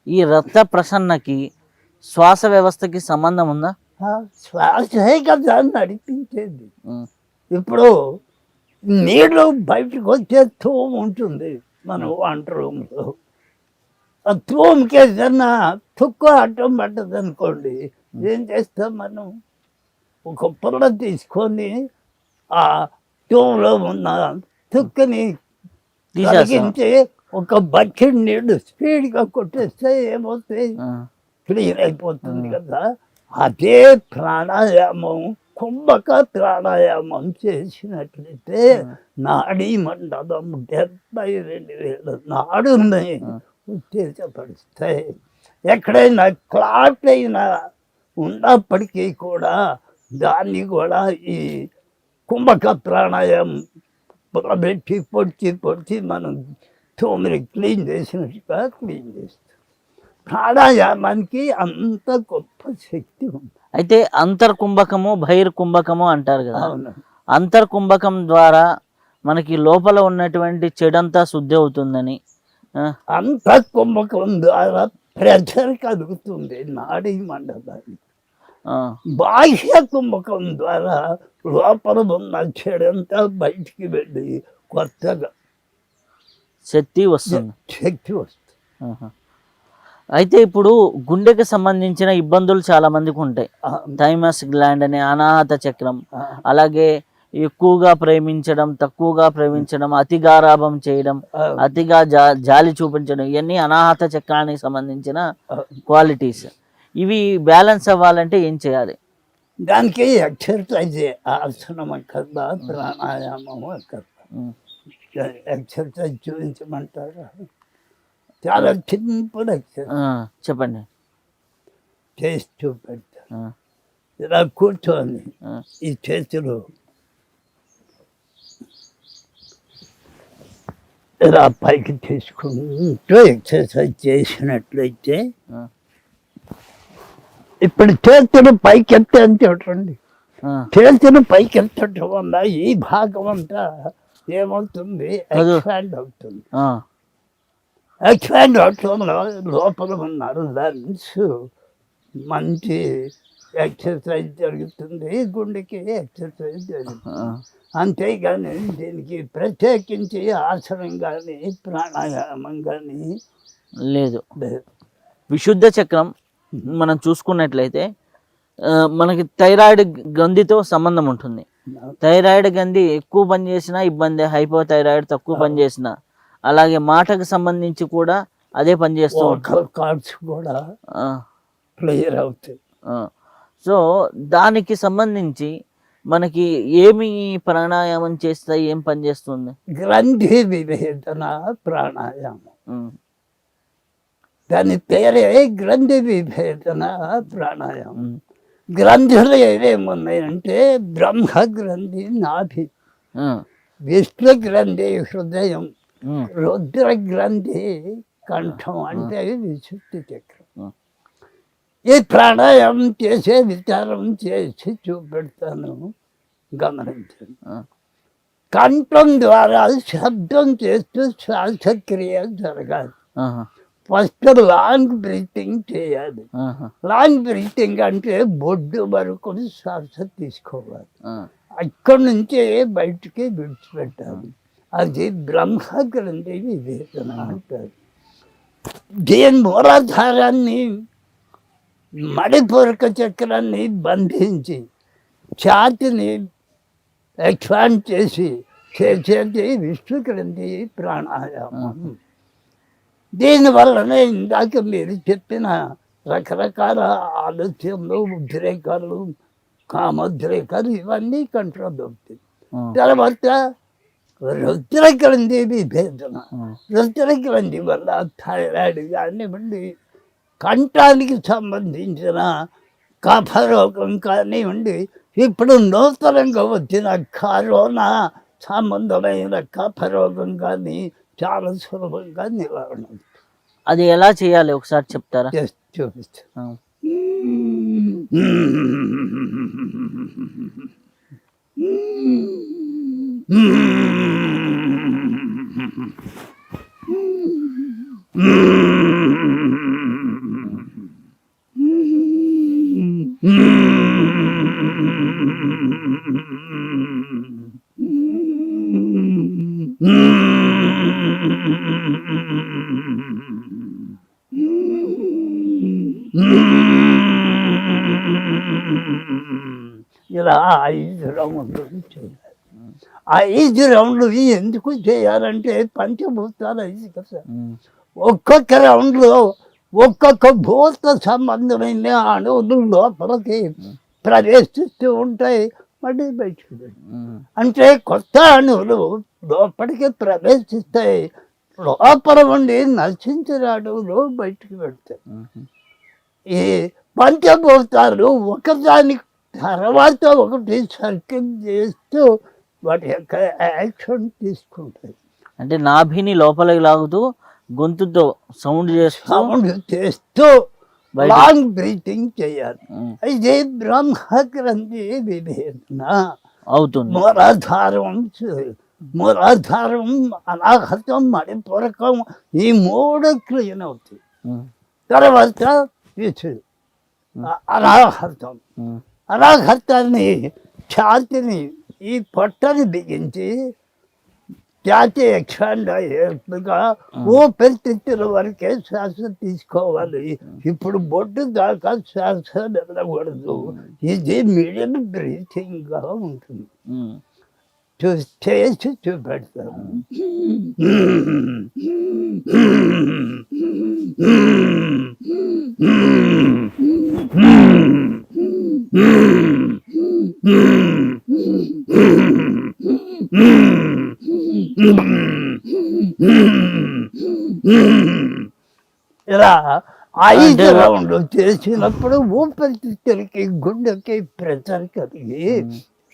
ఈ రక్త ప్రసన్నకి శ్వాస వ్యవస్థకి సంబంధం ఉందా? శ్వాసే కదా నడిపించేది. ఉమ్, ఇప్పుడు నీళ్ళు బయటకు వచ్చే తూము ఉంటుంది మన వంట రూమ్లో. ఆ తూముకి ఏదన్నా తుక్కు అడ్డం పడ్డది అనుకోండి, ఏం చేస్తాం మనం? ఒక పుల్ల తీసుకొని ఆ తూములో ఉన్న తుక్కుని తీసేస్తాం. తొలగించి ఒక బకెట్ నీళ్ళు స్పీడ్గా కొట్టేస్తే ఏమవుతాయి? ఆ, క్లియర్ అయిపోతుంది కదా. అదే ప్రాణాయామం, కుంభక ప్రాణాయామం చేసినట్లయితే నాడీ మండలం 72,000 నాడుని ఉత్తేజపరుస్తాయి. ఎక్కడైనా క్లాట్ అయినా ఉన్నప్పటికీ కూడా దాన్ని కూడా ఈ కుంభక ప్రాణాయామం పెట్టి పొడిచి మనం తోమిని క్లీన్ చేసినట్టుగా క్లీన్ చేస్తాం. ప్రాణాయామానికి అంత గొప్ప శక్తి ఉంది. అయితే అంతర్కుంభకము బహిర్కుంభకము అంటారు కదా. అవును. అంతర్కుంభకం ద్వారా మనకి లోపల ఉన్నటువంటి చెడంతా శుద్ధి అవుతుందని. అంత కుంభకం ద్వారా ప్రెషర్ కలుగుతుంది నాడీ మండలానికి. బాహ్య కుంభకం ద్వారా లోపల ఉన్న చెడంతా బయటికి వెళ్ళి కొత్తగా శక్తి వస్తుంది. శక్తి వస్తుంది. అయితే ఇప్పుడు గుండెకి సంబంధించిన ఇబ్బందులు చాలా మందికి ఉంటాయి. థైమస్ గ్లాండ్ అనే అనాహత చక్రం, అలాగే ఎక్కువగా ప్రేమించడం, తక్కువగా ప్రేమించడం, అతిగారాభం చేయడం, అతిగా జాలి చూపించడం, ఇవన్నీ అనాహత చక్రానికి సంబంధించిన క్వాలిటీస్. ఇవి బ్యాలెన్స్ అవ్వాలంటే ఏం చేయాలి? దానికి ఎక్సర్సైజ్, ఆసనం అక్కర్లా, ప్రాణాయామం అక్కర్లా. ఎక్సర్సైజ్ చూపించమంటారా? చాలా సింపుల్ ఎక్సర్సైజ్. చెప్పండి. చేసి చూపెడతా. ఇలా కూర్చొని ఈ చేతులు ఇలా పైకి తీసుకుంటూ ఎక్సర్సైజ్ చేసినట్లయితే, ఇప్పుడు చేతులు పైకెత్తాను చూడండి. చేతులు పైకెత్తడం వల్ల ఈ భాగం అంతా ఏమవుతుంది? ఎక్స్పాండ్ అవుతుంది. ఎక్స్పాండ్ అవటంలో లోపల ఉన్నారు లంగ్స్ మంచి ఎక్సర్సైజ్ జరుగుతుంది, గుండెకి ఎక్సర్సైజ్ జరుగుతుంది. అంతేగాని దీనికి ప్రత్యేకించి ఆసనం కానీ ప్రాణాయామం కానీ లేదు. విశుద్ధ చక్రం మనం చూసుకున్నట్లయితే మనకి థైరాయిడ్ గ్రంథితో సంబంధం ఉంటుంది. థైరాయిడ్ గ్రంథి ఎక్కువ పనిచేసినా ఇబ్బంది, హైపోథైరాయిడ్ తక్కువ పనిచేసినా. అలాగే మాటకు సంబంధించి కూడా అదే పనిచేస్తూ కార్డ్స్ కూడా క్లియర్ అవుతాయి. సో దానికి సంబంధించి మనకి ఏమి ప్రాణాయామం చేస్తే ఏం పని చేస్తుంది? గ్రంథి విభేదన ప్రాణాయామం. దాని పేరే గ్రంథి విభేదన ప్రాణాయామం. గ్రంథులు ఏమేమున్నాయంటే బ్రహ్మ గ్రంథి నాభి, విష్ణు గ్రంథి హృదయం, రుద్ర గ్రంథి కంఠం అంటే విశుద్ధి చక్రం. ఈ ప్రాణాయామం చేసే విచారం చేసి చూపెడతాను, గమనించండి. కంఠం ద్వారా శబ్దం చేస్తూ శ్వాసక్రియ జరగాలి. ఫస్ట్ లాంగ్ బ్రీతింగ్ చేయాలి. లాంగ్ బ్రీతింగ్ అంటే బొడ్డు వరకు శ్వాస తీసుకోవాలి, అక్కడి నుంచి బయటికి విడిచిపెట్టాలి. అది బ్రహ్మ గ్రంథి వివేచన అంటారు. దీని మూలాధారాన్ని మణిపూరక చక్రాన్ని బంధించి ఛాతిని ఎక్స్పాండ్ చేసి చేసేది విష్ణు గ్రంథి ప్రాణాయామం. దీనివల్లనే ఇందాక మీరు చెప్పిన రకరకాల ఆలోచనలు, ఉద్రేకాలు, కామోద్రేకాలు ఇవన్నీ కంట్రోల్ అవుతాయి. తర్వాత రుద్ర గ్రంథి విభేదన. రుద్ర గ్రంథి వల్ల థైరాయిడ్ కానివ్వండి, కంఠానికి సంబంధించిన కఫ రోగం కానివ్వండి, ఇప్పుడు నూతనంగా వచ్చిన కరోనా సంబంధమైన కఫ రోగం కానీ చాలా సులభంగా నివారణ. అది ఎలా చేయాలి ఒకసారి చెప్తారా? చూపిస్తాను. ఇలా 5 రౌండ్లు చేయాలి. 5 రౌండ్లు ఎందుకు చేయాలంటే పంచభూతాలు 5 కదా. ఒక్కొక్క రౌండ్లో ఒక్కొక్క భూత సంబంధమైన అణువులు లోపలికి ప్రవేశిస్తూ ఉంటాయి, మళ్ళీ బయటకు వెళ్తాయి. అంటే కొత్త అణువులు లోపలికి ప్రవేశిస్తాయి, లోపల ఉండి నశించిన అణువులు బయటకు వెళ్తాయి. ఈ పంచభూతాలు ఒకదాని తర్వాత ఒకటి సర్కిల్ చేస్తూ వాటి యొక్క యాక్షన్ తీసుకుంటాయి. అంటే నాభిని లోపలికి లాగుతూ గొంతుతో సౌండ్ చేస్తూ లాంగ్ బ్రీతింగ్ చేయాలి. అయితే బ్రహ్మ గ్రంథి విభేదన అవుతుంది. మూలాధారం అనాహతం మణిపూరకం ఈ 3 క్రియలు అవుతాయి. తర్వాత అనాహతం. అనాహతాన్ని ఛాతిని ఈ పొట్టని బిగించి ఛాతి ఎక్స్పాండ్ అయ్యేట్టుగా ఊపిరితిత్తుల వరకే శ్వాస తీసుకోవాలి. ఇప్పుడు బొడ్డు దాకా శ్వాస వెళ్ళకూడదు. ఇది మీడియం బ్రీతింగ్గా ఉంటుంది. చేసి చూపెడతాను. ఇలా 5 రౌండ్లు చేసినప్పుడు ఊపిరితిత్తులకి గుండెకి ప్రెషర్ కలిగి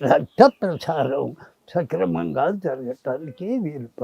రక్త ప్రసారం సక్రమంగా జరగటానికి వీలు పడుతుంది.